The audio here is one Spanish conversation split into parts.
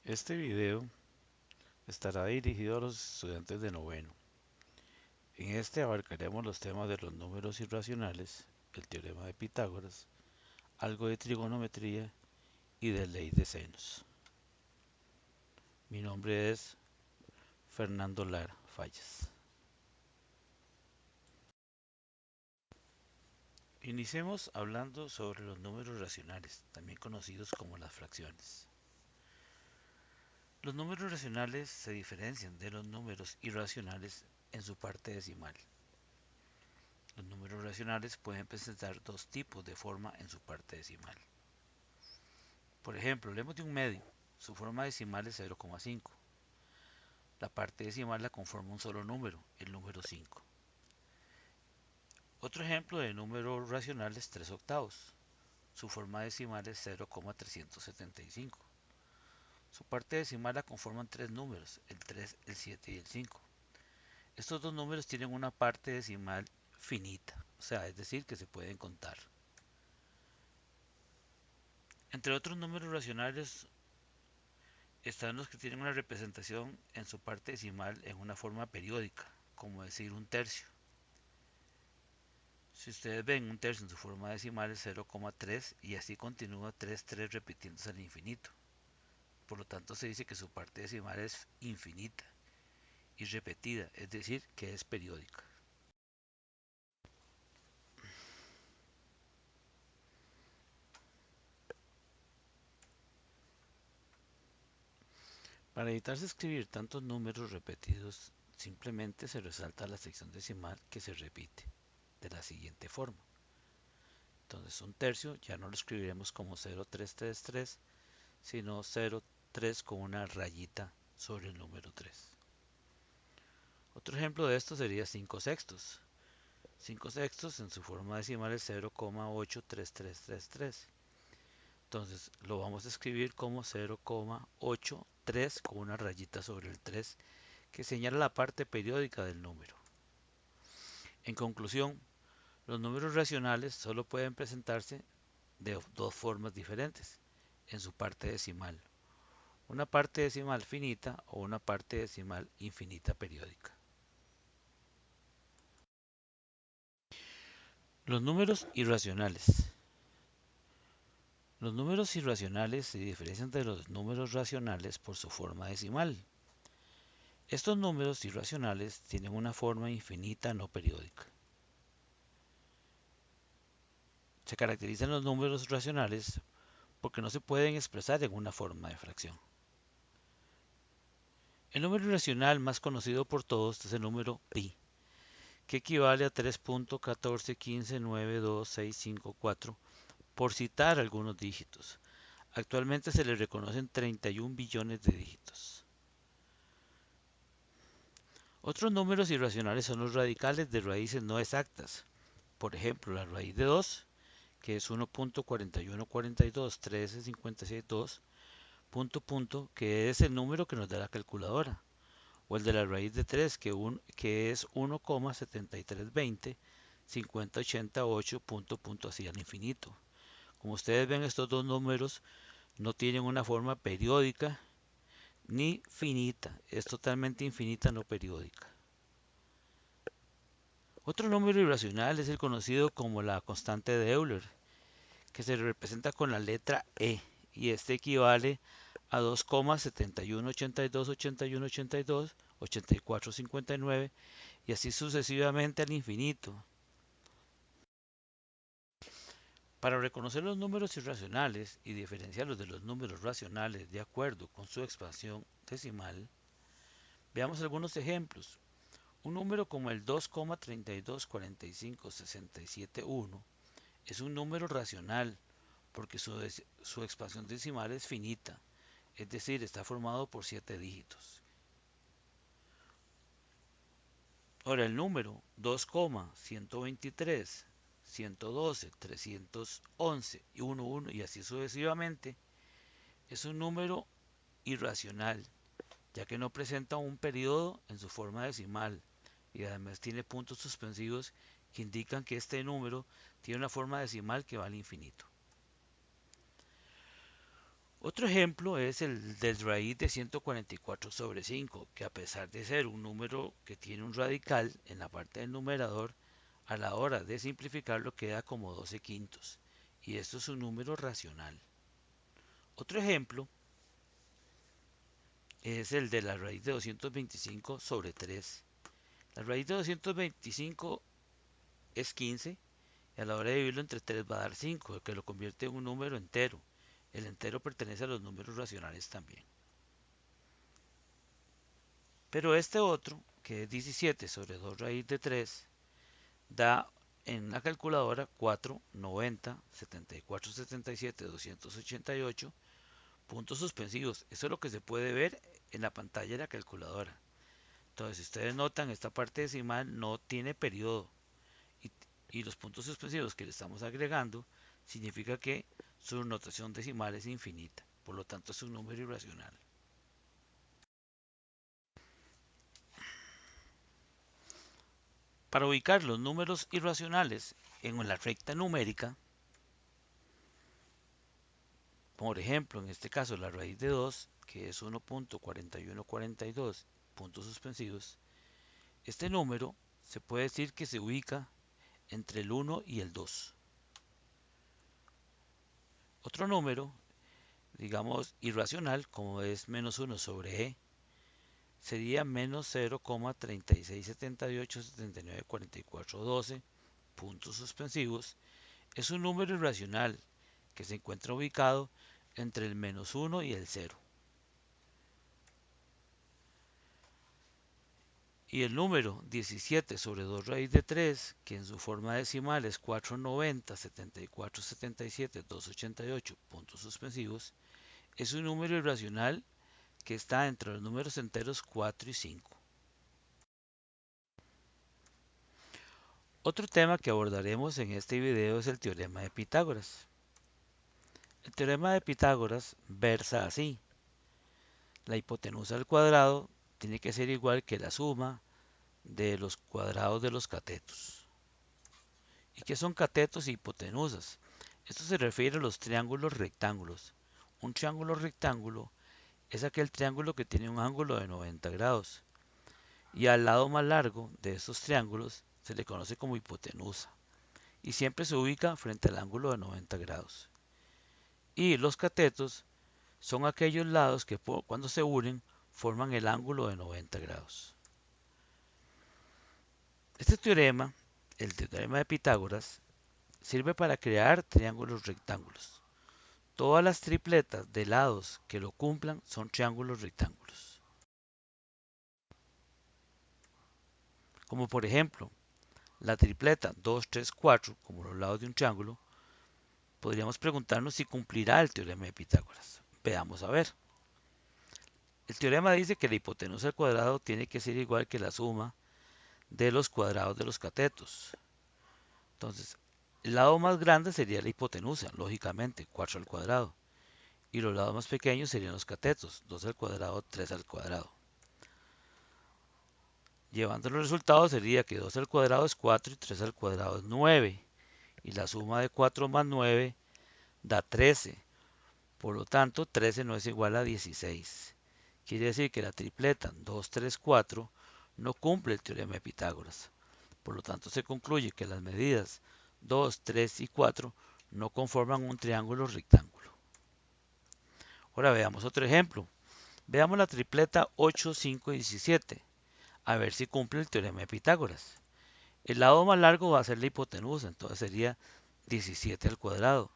Este video estará dirigido a los estudiantes de noveno. En este abarcaremos los temas de los números irracionales, el teorema de Pitágoras, algo de trigonometría y de ley de senos. Mi nombre es Fernando Lara Fallas. Iniciemos hablando sobre los números racionales, también conocidos como las fracciones. Los números racionales se diferencian de los números irracionales en su parte decimal. Los números racionales pueden presentar dos tipos de forma en su parte decimal. Por ejemplo, hablemos de un medio. Su forma decimal es 0,5. La parte decimal la conforma un solo número, el número 5. Otro ejemplo de número racional es 3 octavos. Su forma decimal es 0,375. Su parte decimal la conforman tres números, el 3, el 7 y el 5. Estos dos números tienen una parte decimal finita, o sea, es decir, que se pueden contar. Entre otros números racionales están los que tienen una representación en su parte decimal en una forma periódica, como decir un tercio. Si ustedes ven, un tercio en su forma decimal es 0,3 y así continúa 3 repitiéndose al infinito. Por lo tanto se dice que su parte decimal es infinita y repetida, es decir, que es periódica. Para evitarse escribir tantos números repetidos, simplemente se resalta la sección decimal que se repite, de la siguiente forma. Entonces un tercio ya no lo escribiremos como 0,333, sino 0,3 con una rayita sobre el número 3. Otro ejemplo de esto sería 5 sextos. 5 sextos en su forma decimal es 0,83333. Entonces lo vamos a escribir como 0,83 con una rayita sobre el 3 que señala la parte periódica del número. En conclusión, los números racionales solo pueden presentarse de dos formas diferentes en su parte decimal: una parte decimal finita o una parte decimal infinita periódica. Los números irracionales. Los números irracionales se diferencian de los números racionales por su forma decimal. Estos números irracionales tienen una forma infinita no periódica. Se caracterizan los números racionales porque no se pueden expresar en una forma de fracción. El número irracional más conocido por todos es el número pi, que equivale a 3.14159265 por citar algunos dígitos. Actualmente se le reconocen 31 billones de dígitos. Otros números irracionales son los radicales de raíces no exactas. Por ejemplo, la raíz de 2, que es 1.41421356.2, que es el número que nos da la calculadora. O el de la raíz de 3, que es 1,73205088, así al infinito. Como ustedes ven, estos dos números no tienen una forma periódica ni finita, es totalmente infinita no periódica. Otro número irracional es el conocido como la constante de Euler, que se representa con la letra E, y este equivale a 2,718281828459 y así sucesivamente al infinito. Para reconocer los números irracionales y diferenciarlos de los números racionales de acuerdo con su expansión decimal, veamos algunos ejemplos. Un número como el 2,3245671 es un número racional porque su expansión decimal es finita, es decir, está formado por 7 dígitos. Ahora el número 2,123, 112, 311 y 11 y así sucesivamente es un número irracional, ya que no presenta un periodo en su forma decimal y además tiene puntos suspensivos que indican que este número tiene una forma decimal que va al infinito. Otro ejemplo es el del raíz de 144 sobre 5, que a pesar de ser un número que tiene un radical en la parte del numerador, a la hora de simplificarlo queda como 12 quintos, y esto es un número racional. Otro ejemplo es el de la raíz de 225 sobre 3. La raíz de 225 es 15 y a la hora de dividirlo entre 3 va a dar 5, lo que lo convierte en un número entero. El entero pertenece a los números racionales también. Pero este otro, que es 17 sobre 2 raíz de 3, da en la calculadora 4, 90, 74, 77, 288 puntos suspensivos. Eso es lo que se puede ver en la pantalla de la calculadora. Entonces, si ustedes notan, esta parte decimal no tiene periodo. Y, y los puntos suspensivos que le estamos agregando significa que su notación decimal es infinita. Por lo tanto, es un número irracional. Para ubicar los números irracionales en la recta numérica, por ejemplo, en este caso la raíz de 2, que es 1.4142 puntos suspensivos, este número se puede decir que se ubica entre el 1 y el 2. Otro número, digamos irracional, como es menos 1 sobre e, sería menos 0,3678794412 puntos suspensivos. Es un número irracional que se encuentra ubicado entre el menos 1 y el 0. Y el número 17 sobre 2 raíz de 3, que en su forma decimal es 490, 74, 77, 288 puntos suspensivos, es un número irracional que está entre los números enteros 4 y 5. Otro tema que abordaremos en este video es el teorema de Pitágoras. El teorema de Pitágoras versa así: la hipotenusa al cuadrado tiene que ser igual que la suma de los cuadrados de los catetos. ¿Y qué son catetos y hipotenusas? Esto se refiere a los triángulos rectángulos. Un triángulo rectángulo es aquel triángulo que tiene un ángulo de 90 grados. Y al lado más largo de estos triángulos se le conoce como hipotenusa. Y siempre se ubica frente al ángulo de 90 grados. Y los catetos son aquellos lados que cuando se unen forman el ángulo de 90 grados. Este teorema, el teorema de Pitágoras, sirve para crear triángulos rectángulos. Todas las tripletas de lados que lo cumplan son triángulos rectángulos. Como por ejemplo, la tripleta 2, 3, 4, como los lados de un triángulo, podríamos preguntarnos si cumplirá el teorema de Pitágoras. Veamos a ver. El teorema dice que la hipotenusa al cuadrado tiene que ser igual que la suma de los cuadrados de los catetos. Entonces, el lado más grande sería la hipotenusa, lógicamente, 4 al cuadrado. Y los lados más pequeños serían los catetos, 2 al cuadrado, 3 al cuadrado. Llevando los resultados sería que 2 al cuadrado es 4 y 3 al cuadrado es 9. Y la suma de 4 más 9 da 13. Por lo tanto, 13 no es igual a 16. Quiere decir que la tripleta 2, 3, 4 no cumple el teorema de Pitágoras. Por lo tanto, se concluye que las medidas 2, 3 y 4 no conforman un triángulo rectángulo. Ahora veamos otro ejemplo. Veamos la tripleta 8, 5 y 17. A ver si cumple el teorema de Pitágoras. El lado más largo va a ser la hipotenusa, entonces sería 17 al cuadrado.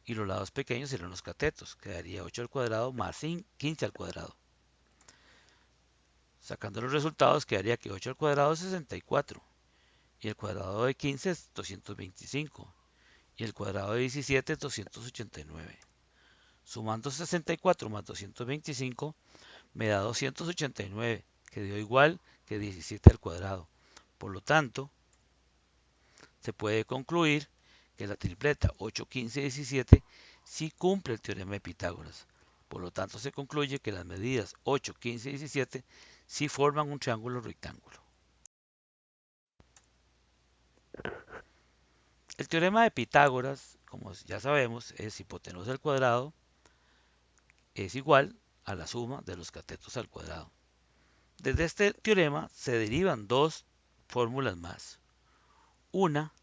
Y los lados pequeños serían los catetos, quedaría 8 al cuadrado más 15 al cuadrado. Sacando los resultados quedaría que 8 al cuadrado es 64. Y el cuadrado de 15 es 225. Y el cuadrado de 17 es 289. Sumando 64 más 225 me da 289, que dio igual que 17 al cuadrado. Por lo tanto, se puede concluir que la tripleta 8, 15 y 17 sí cumple el teorema de Pitágoras. Por lo tanto, se concluye que las medidas 8, 15 y 17 sí forman un triángulo rectángulo. El teorema de Pitágoras, como ya sabemos, es hipotenusa al cuadrado es igual a la suma de los catetos al cuadrado. Desde este teorema se derivan dos fórmulas más. Una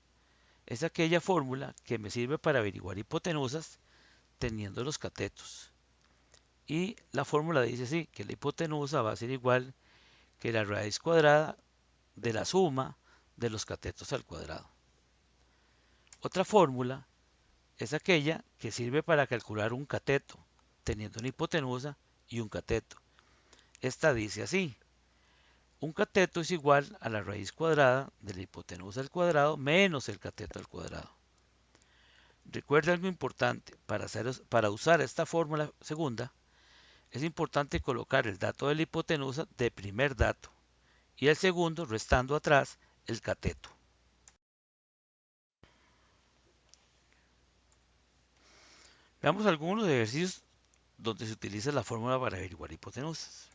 es aquella fórmula que me sirve para averiguar hipotenusas teniendo los catetos. Y la fórmula dice así, que la hipotenusa va a ser igual que la raíz cuadrada de la suma de los catetos al cuadrado. Otra fórmula es aquella que sirve para calcular un cateto, teniendo una hipotenusa y un cateto. Esta dice así: un cateto es igual a la raíz cuadrada de la hipotenusa al cuadrado menos el cateto al cuadrado. Recuerda algo importante, para usar esta fórmula segunda, es importante colocar el dato de la hipotenusa de primer dato y el segundo restando atrás el cateto. Veamos algunos ejercicios donde se utiliza la fórmula para averiguar hipotenusas.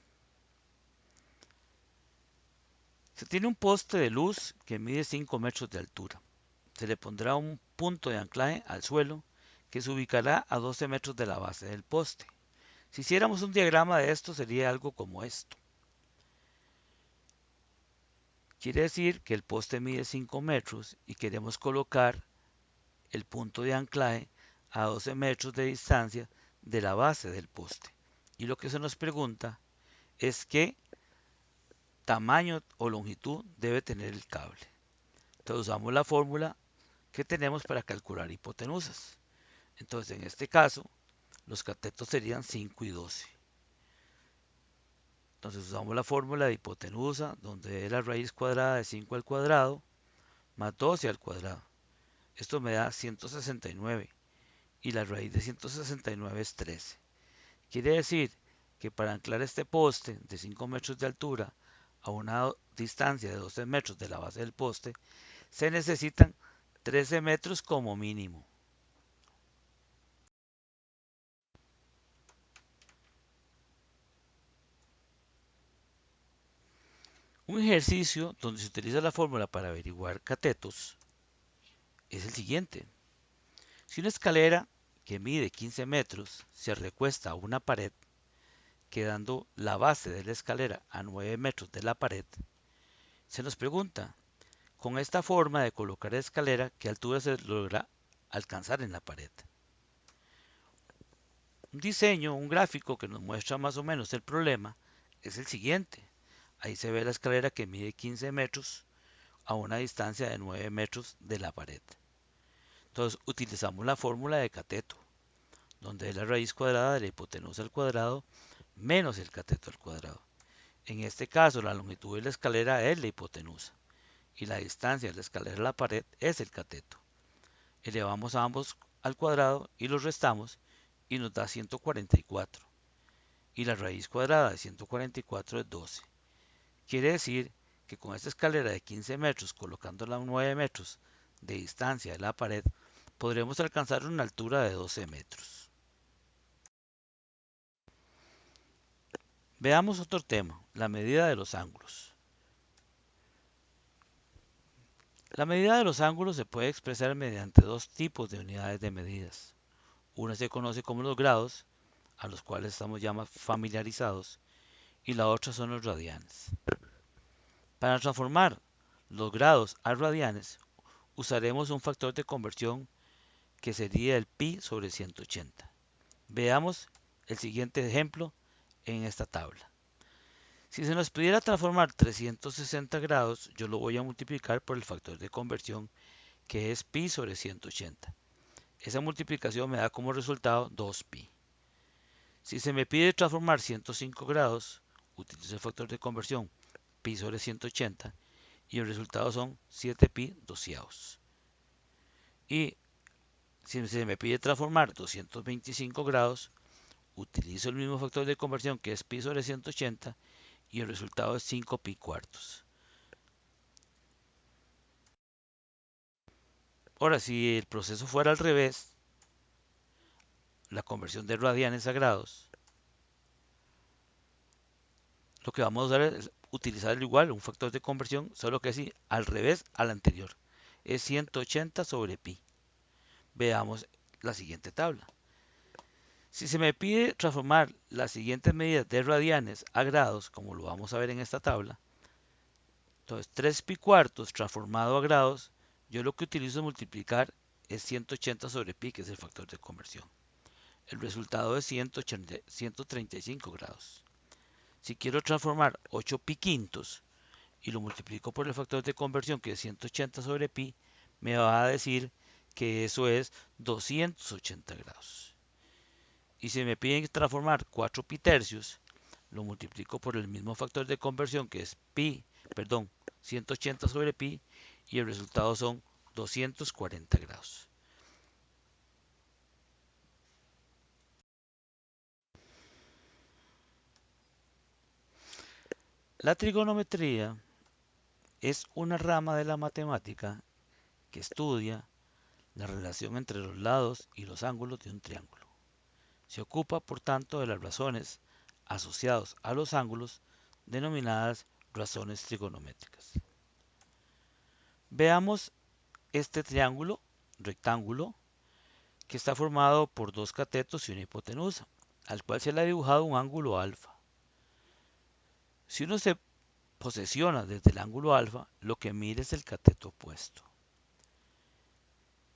Se tiene un poste de luz que mide 5 metros de altura. Se le pondrá un punto de anclaje al suelo que se ubicará a 12 metros de la base del poste. Si hiciéramos un diagrama de esto, sería algo como esto. Quiere decir que el poste mide 5 metros y queremos colocar el punto de anclaje a 12 metros de distancia de la base del poste. Y lo que se nos pregunta es qué tamaño o longitud debe tener el cable. Entonces usamos la fórmula que tenemos para calcular hipotenusas. Entonces en este caso los catetos serían 5 y 12. Entonces usamos la fórmula de hipotenusa, donde es la raíz cuadrada de 5 al cuadrado más 12 al cuadrado. Esto me da 169 y la raíz de 169 es 13. Quiere decir que para anclar este poste de 5 metros de altura a una distancia de 12 metros de la base del poste, se necesitan 13 metros como mínimo. Un ejercicio donde se utiliza la fórmula para averiguar catetos es el siguiente. Si una escalera que mide 15 metros se recuesta a una pared, quedando la base de la escalera a 9 metros de la pared, se nos pregunta, con esta forma de colocar la escalera, ¿qué altura se logra alcanzar en la pared? Un diseño, un gráfico que nos muestra más o menos el problema es el siguiente. Ahí se ve la escalera que mide 15 metros a una distancia de 9 metros de la pared. Entonces utilizamos la fórmula de cateto, donde es la raíz cuadrada de la hipotenusa al cuadrado menos el cateto al cuadrado. En este caso la longitud de la escalera es la hipotenusa y la distancia de la escalera a la pared es el cateto. Elevamos a ambos al cuadrado y los restamos y nos da 144. Y la raíz cuadrada de 144 es 12. Quiere decir que con esta escalera de 15 metros, colocándola a 9 metros de distancia de la pared, podremos alcanzar una altura de 12 metros. Veamos otro tema, la medida de los ángulos. La medida de los ángulos se puede expresar mediante dos tipos de unidades de medidas. Una se conoce como los grados, a los cuales estamos ya más familiarizados, y la otra son los radianes. Para transformar los grados a radianes, usaremos un factor de conversión que sería el pi sobre 180. Veamos el siguiente ejemplo en esta tabla. Si se nos pudiera transformar 360 grados, yo lo voy a multiplicar por el factor de conversión que es pi sobre 180. Esa multiplicación me da como resultado 2pi. Si se me pide transformar 105 grados, utilizo el factor de conversión pi sobre 180 y el resultado son 7pi doceavos. Y si se me pide transformar 225 grados, utilizo el mismo factor de conversión que es pi sobre 180 y el resultado es 5pi cuartos. Ahora, si el proceso fuera al revés, la conversión de radianes a grados, lo que vamos a hacer es utilizar igual un factor de conversión, solo que así al revés al anterior. Es 180 sobre pi. Veamos la siguiente tabla. Si se me pide transformar las siguientes medidas de radianes a grados, como lo vamos a ver en esta tabla, entonces 3π² transformado a grados, yo lo que utilizo es multiplicar es 180 sobre pi, que es el factor de conversión. El resultado es 135 grados. Si quiero transformar 8π² y lo multiplico por el factor de conversión, que es 180 sobre pi, me va a decir que eso es 280 grados. Y si me piden transformar 4π², lo multiplico por el mismo factor de conversión, que es 180 sobre pi, y el resultado son 240 grados. La trigonometría es una rama de la matemática que estudia la relación entre los lados y los ángulos de un triángulo. Se ocupa, por tanto, de las razones asociadas a los ángulos, denominadas razones trigonométricas. Veamos este triángulo rectángulo que está formado por dos catetos y una hipotenusa, al cual se le ha dibujado un ángulo alfa. Si uno se posesiona desde el ángulo alfa, lo que mide es el cateto opuesto.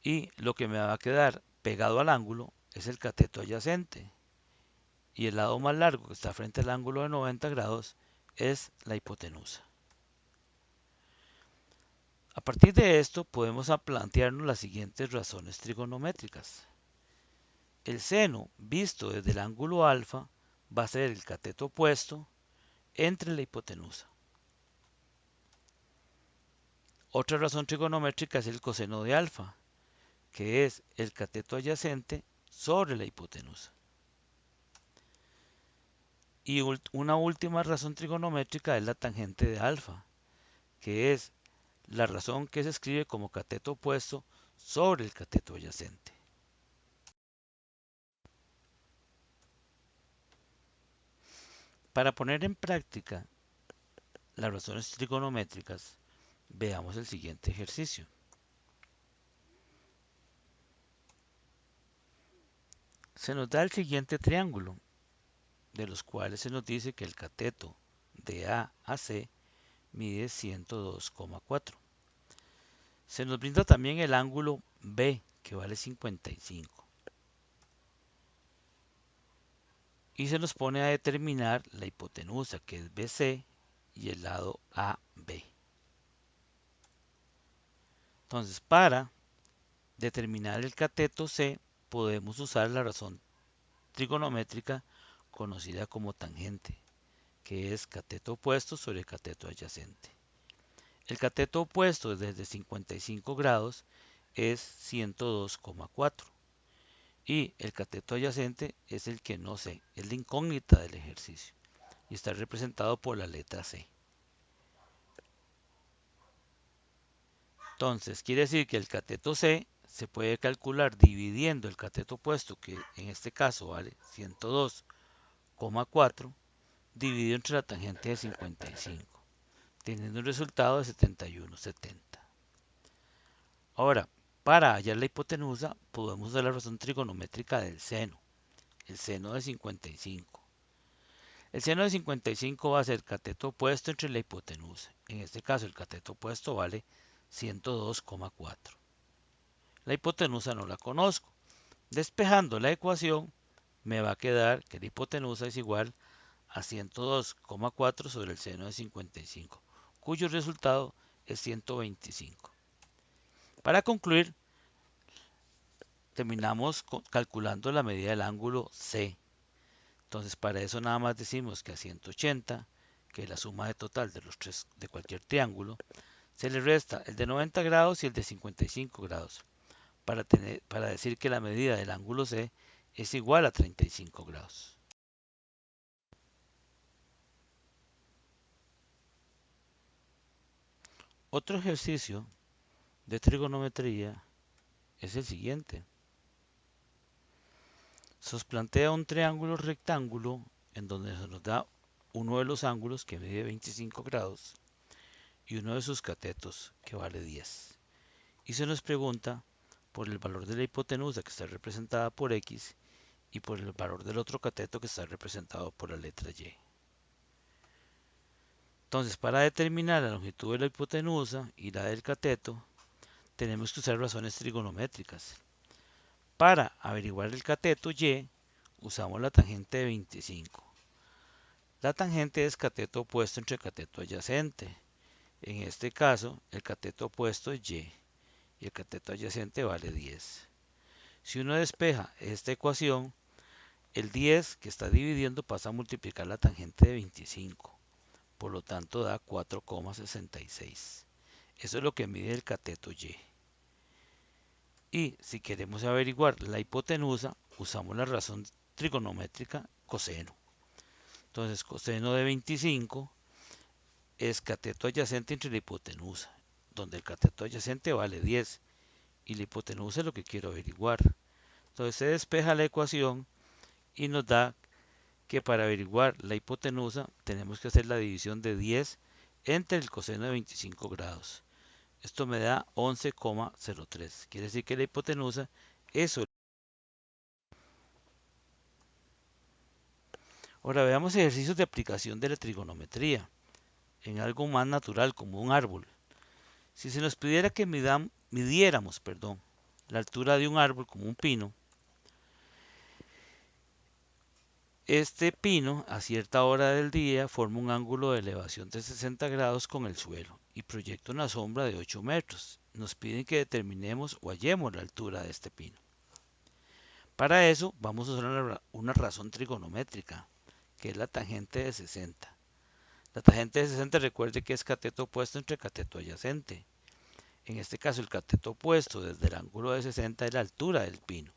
Y lo que me va a quedar pegado al ángulo es el cateto adyacente. Y el lado más largo, que está frente al ángulo de 90 grados, es la hipotenusa. A partir de esto podemos plantearnos las siguientes razones trigonométricas. El seno visto desde el ángulo alfa va a ser el cateto opuesto entre la hipotenusa. Otra razón trigonométrica es el coseno de alfa, que es el cateto adyacente sobre la hipotenusa. Y una última razón trigonométrica es la tangente de alfa, que es la razón que se escribe como cateto opuesto sobre el cateto adyacente. Para poner en práctica las razones trigonométricas, veamos el siguiente ejercicio. Se nos da el siguiente triángulo, de los cuales se nos dice que el cateto de A a C mide 102,4. Se nos brinda también el ángulo B, que vale 55. Y se nos pone a determinar la hipotenusa, que es BC, y el lado AB. Entonces, para determinar el cateto C, podemos usar la razón trigonométrica conocida como tangente, que es cateto opuesto sobre cateto adyacente. El cateto opuesto desde 55 grados es 102,4 y el cateto adyacente es el que no sé, es la incógnita del ejercicio y está representado por la letra C. Entonces, quiere decir que el cateto C se puede calcular dividiendo el cateto opuesto, que en este caso vale 102,4, dividido entre la tangente de 55, teniendo un resultado de 71,70. Ahora, para hallar la hipotenusa, podemos usar la razón trigonométrica del seno, el seno de 55. El seno de 55 va a ser cateto opuesto entre la hipotenusa. En este caso, el cateto opuesto vale 102,4. La hipotenusa no la conozco. Despejando la ecuación, me va a quedar que la hipotenusa es igual a 102,4 sobre el seno de 55, cuyo resultado es 125. Para concluir, terminamos calculando la medida del ángulo C. Entonces, para eso nada más decimos que a 180, que es la suma de total de los tres de cualquier triángulo, se le resta el de 90 grados y el de 55 grados, para decir que la medida del ángulo C es igual a 35 grados. Otro ejercicio de trigonometría es el siguiente. Se os plantea un triángulo rectángulo en donde se nos da uno de los ángulos que mide 25 grados y uno de sus catetos que vale 10. Y se nos pregunta por el valor de la hipotenusa, que está representada por X, y por el valor del otro cateto que está representado por la letra Y. Entonces, para determinar la longitud de la hipotenusa y la del cateto, tenemos que usar razones trigonométricas. Para averiguar el cateto Y, usamos la tangente de 25. La tangente es cateto opuesto entre cateto adyacente. En este caso, el cateto opuesto es Y y el cateto adyacente vale 10. Si uno despeja esta ecuación, el 10 que está dividiendo pasa a multiplicar la tangente de 25. Por lo tanto da 4,66. Eso es lo que mide el cateto Y. Y si queremos averiguar la hipotenusa, usamos la razón trigonométrica coseno. Entonces, coseno de 25 es cateto adyacente entre la hipotenusa, donde el cateto adyacente vale 10 y la hipotenusa es lo que quiero averiguar. Entonces se despeja la ecuación y nos da que para averiguar la hipotenusa tenemos que hacer la división de 10 entre el coseno de 25 grados. Esto me da 11,03. Quiere decir que la hipotenusa es sobre. Ahora veamos ejercicios de aplicación de la trigonometría en algo más natural como un árbol. Si se nos pidiera que midiéramos la altura de un árbol como un pino, este pino a cierta hora del día forma un ángulo de elevación de 60 grados con el suelo y proyecta una sombra de 8 metros. Nos piden que determinemos o hallemos la altura de este pino. Para eso vamos a usar una razón trigonométrica, que es la tangente de 60. La tangente de 60 recuerde que es cateto opuesto entre cateto adyacente. En este caso el cateto opuesto desde el ángulo de 60 es la altura del pino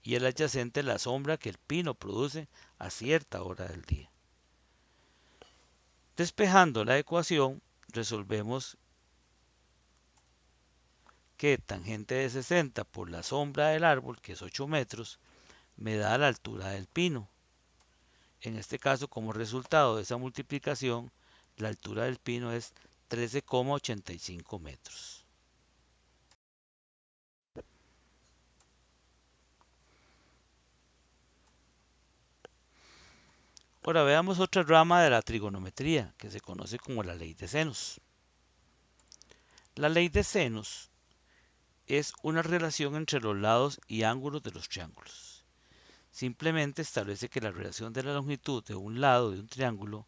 y el adyacente la sombra que el pino produce a cierta hora del día. Despejando la ecuación, resolvemos que tangente de 60 por la sombra del árbol, que es 8 metros, me da la altura del pino. En este caso, como resultado de esa multiplicación, la altura del pino es 13,85 metros. Ahora veamos otra rama de la trigonometría, que se conoce como la ley de senos. La ley de senos es una relación entre los lados y ángulos de los triángulos. Simplemente establece que la relación de la longitud de un lado de un triángulo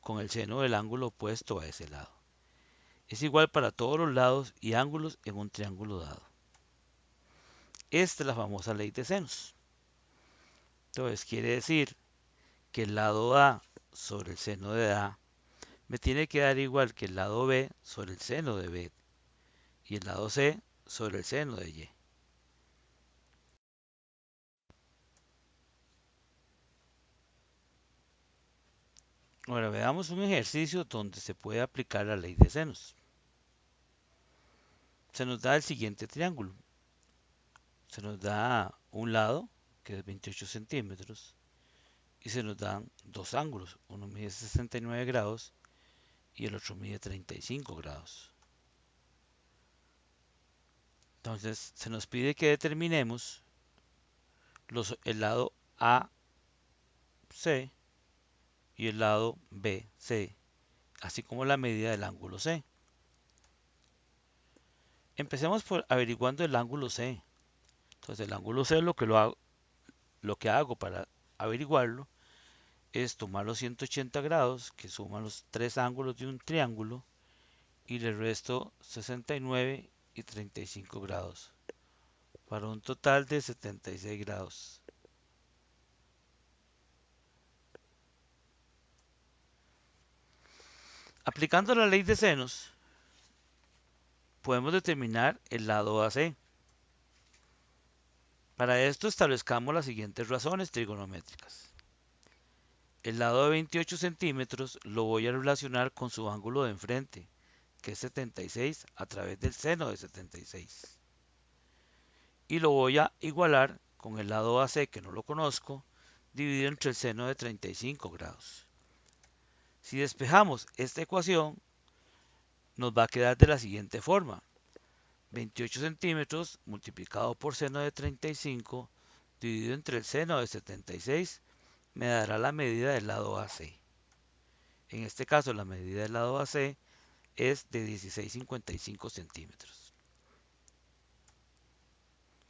con el seno del ángulo opuesto a ese lado es igual para todos los lados y ángulos en un triángulo dado. Esta es la famosa ley de senos. Entonces quiere decir que el lado A sobre el seno de A me tiene que dar igual que el lado B sobre el seno de B y el lado C sobre el seno de Y. Ahora veamos un ejercicio donde se puede aplicar la ley de senos. Se nos da el siguiente triángulo. Se nos da un lado, que es 28 centímetros, y se nos dan dos ángulos. Uno mide 69 grados y el otro mide 35 grados. Entonces se nos pide que determinemos el lado AC y el lado BC, así como la medida del ángulo C. Empecemos por averiguando el ángulo C. Entonces el ángulo C lo que hago para averiguarlo es tomar los 180 grados que suman los tres ángulos de un triángulo y le resto 69 y 35 grados para un total de 76 grados. Aplicando la ley de senos, podemos determinar el lado AC. Para esto establezcamos las siguientes razones trigonométricas. El lado de 28 centímetros lo voy a relacionar con su ángulo de enfrente, que es 76 a través del seno de 76. Y lo voy a igualar con el lado AC, que no lo conozco, dividido entre el seno de 35 grados. Si despejamos esta ecuación, nos va a quedar de la siguiente forma. 28 centímetros multiplicado por seno de 35 dividido entre el seno de 76 me dará la medida del lado AC. En este caso la medida del lado AC es de 16,55 centímetros.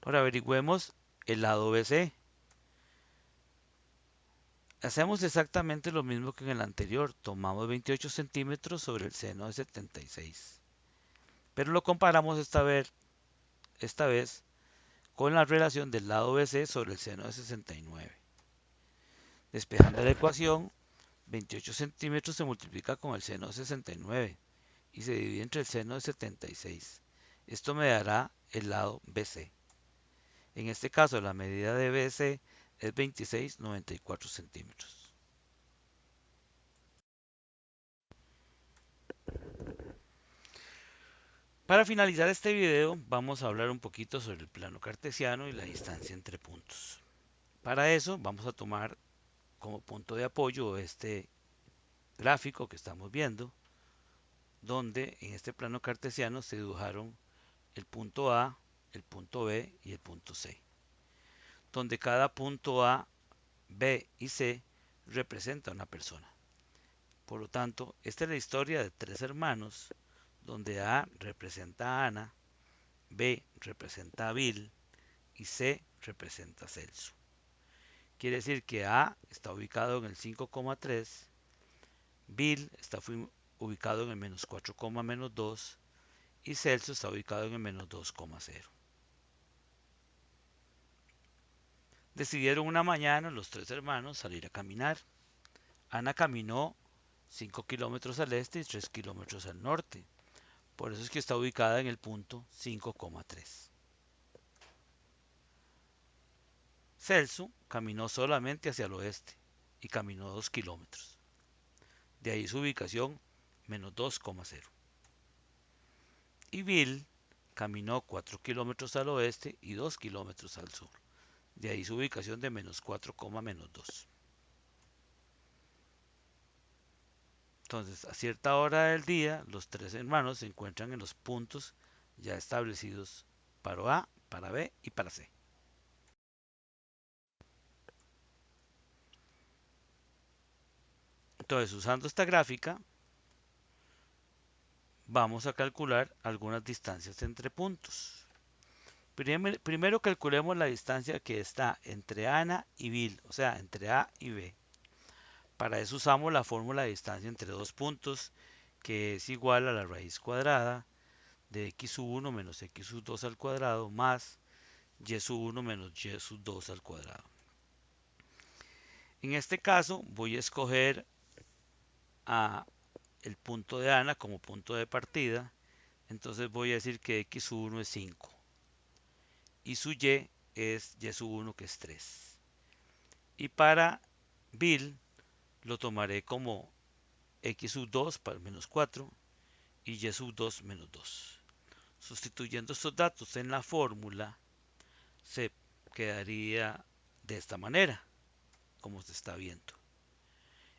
Ahora averigüemos el lado BC. Hacemos exactamente lo mismo que en el anterior. Tomamos 28 centímetros sobre el seno de 76. Pero lo comparamos esta vez con la relación del lado BC sobre el seno de 69. Despejando la ecuación, 28 centímetros se multiplica con el seno de 69 y se divide entre el seno de 76. Esto me dará el lado BC. En este caso la medida de BC es 26,94 centímetros. Para finalizar este video vamos a hablar un poquito sobre el plano cartesiano y la distancia entre puntos. Para eso vamos a tomar como punto de apoyo este gráfico que estamos viendo, donde en este plano cartesiano se dibujaron el punto A, el punto B y el punto C, donde cada punto A, B y C representa a una persona. Por lo tanto, esta es la historia de tres hermanos, donde A representa a Ana, B representa a Bill y C representa a Celso. Quiere decir que A está ubicado en el 5,3, Bill está ubicado en el menos 4,-2 y Celso está ubicado en el menos 2,0. Decidieron una mañana los tres hermanos salir a caminar. Ana caminó 5 kilómetros al este y 3 kilómetros al norte. Por eso es que está ubicada en el punto 5,3. Celso caminó solamente hacia el oeste y caminó 2 kilómetros. De ahí su ubicación menos 2,0. Y Bill caminó 4 kilómetros al oeste y 2 kilómetros al sur. De ahí su ubicación de menos 4,-2. Entonces, a cierta hora del día, los tres hermanos se encuentran en los puntos ya establecidos para A, para B y para C. Entonces, usando esta gráfica, vamos a calcular algunas distancias entre puntos. Primero calculemos la distancia que está entre Ana y Bill, o sea, entre A y B. Para eso usamos la fórmula de distancia entre dos puntos, que es igual a la raíz cuadrada de x sub 1 menos x sub 2 al cuadrado más y sub 1 menos y sub 2 al cuadrado. En este caso voy a escoger a el punto de Ana como punto de partida. Entonces voy a decir que x sub 1 es 5 y su y es y sub 1 que es 3. Y para Bill lo tomaré como x sub 2 para menos 4 y y sub 2 menos 2. Sustituyendo estos datos en la fórmula se quedaría de esta manera, como se está viendo.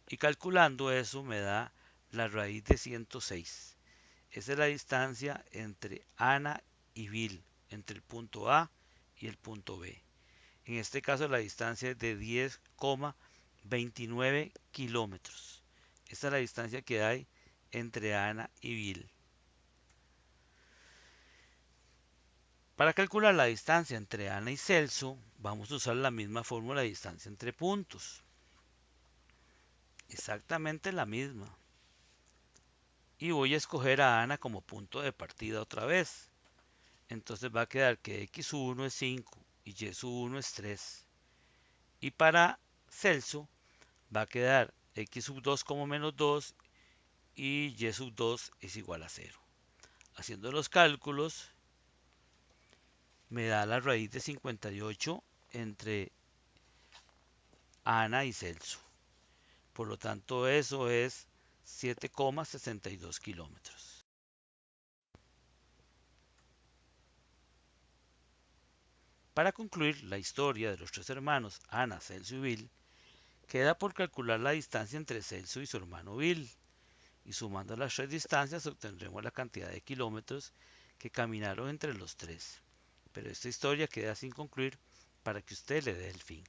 Y calculando eso me da la raíz de 106. Esa es la distancia entre Ana y Bill, entre el punto A y el punto B. En este caso la distancia es de 10,29 kilómetros. Esta es la distancia que hay entre Ana y Bill. Para calcular la distancia entre Ana y Celso, vamos a usar la misma fórmula de distancia entre puntos. Exactamente la misma. Y voy a escoger a Ana como punto de partida otra vez. Entonces va a quedar que x1 es 5 y y1 es 3. Y para Celso va a quedar x sub 2 como menos 2 y y sub 2 es igual a 0. Haciendo los cálculos me da la raíz de 58 entre Ana y Celso. Por lo tanto eso es 7,62 kilómetros. Para concluir la historia de los tres hermanos Ana, Celso y Bill, queda por calcular la distancia entre Celso y su hermano Bill, y sumando las tres distancias obtendremos la cantidad de kilómetros que caminaron entre los tres. Pero esta historia queda sin concluir para que usted le dé el fin.